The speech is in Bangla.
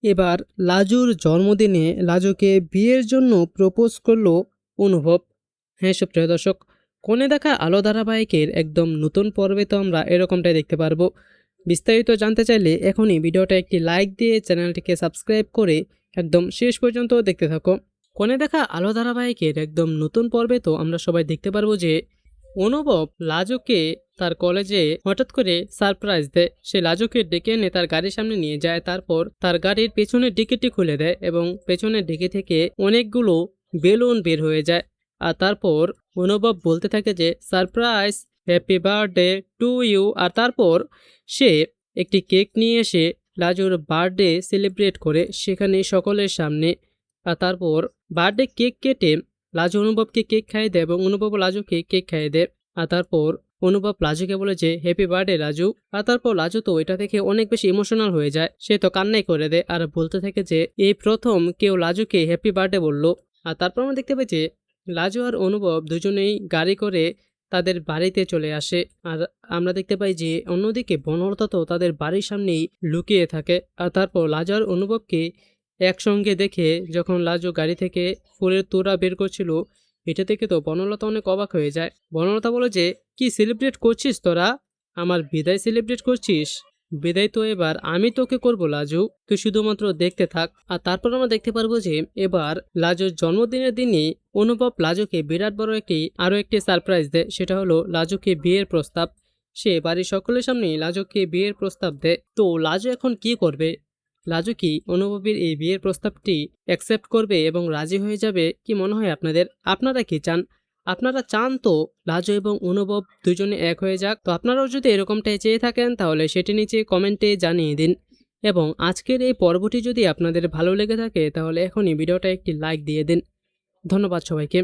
এবার লাজুর জন্মদিনে লাজুকে বিয়ের জন্য প্রপোজ করলো অনুভব। হ্যাঁ সুপ্রিয় দর্শক, কনে দেখা আলো ধারাবাহিকের একদম নতুন পর্বে তো আমরা এরকমটাই দেখতে পারবো। বিস্তারিত জানতে চাইলে এখনই ভিডিওটা একটি লাইক দিয়ে চ্যানেলটিকে সাবস্ক্রাইব করে একদম শেষ পর্যন্ত দেখতে থাকো। কনে দেখা আলো ধারাবাহিকের একদম নতুন পর্বে তো আমরা সবাই দেখতে পারবো যে অনুভব লাজুকে তার কলেজে হঠাৎ করে সারপ্রাইজ দেয়। সে লাজুকে ডেকে এনে তার গাড়ির সামনে নিয়ে যায়, তারপর তার গাড়ির পেছনের ডিকিটি খুলে দেয় এবং পেছনের ডিকি থেকে অনেকগুলো বেলুন বের হয়ে যায়। আর তারপর অনুভব বলতে থাকে যে surprise, happy birthday to you. আর তারপর সে একটি কেক নিয়ে এসে লাজুর বার্থডে সেলিব্রেট করে সেখানে সকলের সামনে। আর তারপর বার্থডে কেক কেটে লাজু অনুভবকে কেক খাইয়ে দেয় এবং অনুভব লাজুকে কেক খাইয়ে দেয়। আর তারপর অনুভব লাজুকে বলে যে হ্যাপি বার্থডে লাজু। আর তারপর লাজু তো এটা থেকে অনেক বেশি ইমোশনাল হয়ে যায়, সে তো কান্নাই করে দেয় আর বলতে থাকে যে এই প্রথম কেউ লাজুকে হ্যাপি বার্থডে বললো। আর তারপর আমরা দেখতে পাই যে লাজু আর অনুভব দুজনেই গাড়ি করে তাদের বাড়িতে চলে আসে। আর আমরা দেখতে পাই যে অন্যদিকে বনলতা তো তাদের বাড়ির সামনেই লুকিয়ে থাকে। আর তারপর লাজু আর অনুভবকে একসঙ্গে দেখে যখন লাজু গাড়ি থেকে ফুলের তোড়া বের করছিল, এটা থেকে তো বনলতা অনেক অবাক হয়ে যায়। বনলতা বলে যে কি সেলিব্রেট করছিস তোরা, আমার বিদায় সেলিব্রেট করছিস? বিদায় তো এবার আমি তোকে করবো লাজু, তুই শুধুমাত্র দেখতে থাক। আর তারপর আমরা দেখতে পারবো যে এবার লাজুর জন্মদিনের দিনই অনুভব লাজুকে বিরাট বড় আরো একটি সারপ্রাইজ দেয়। সেটা হলো লাজুকে বিয়ের প্রস্তাব। সে বাড়ির সকলের সামনেই লাজুকে বিয়ের প্রস্তাব দেয়। তো লাজু এখন কি করবে? লাজু কি অনুভবের এই বিয়ের প্রস্তাবটি অ্যাকসেপ্ট করবে এবং রাজি হয়ে যাবে? কি মনে হয় আপনাদের? আপনারা কি চান? আপনারা চান তো লাজু এবং অনুভব দুজনে এক হয়ে যাক? তো আপনারাও যদি এরকমটাই চেয়ে থাকেন তাহলে সেটি নিচে কমেন্টে জানিয়ে দিন। এবং আজকের এই পর্বটি যদি আপনাদের ভালো লেগে থাকে তাহলে এখনই ভিডিওটা একটি লাইক দিয়ে দিন। ধন্যবাদ সবাইকে।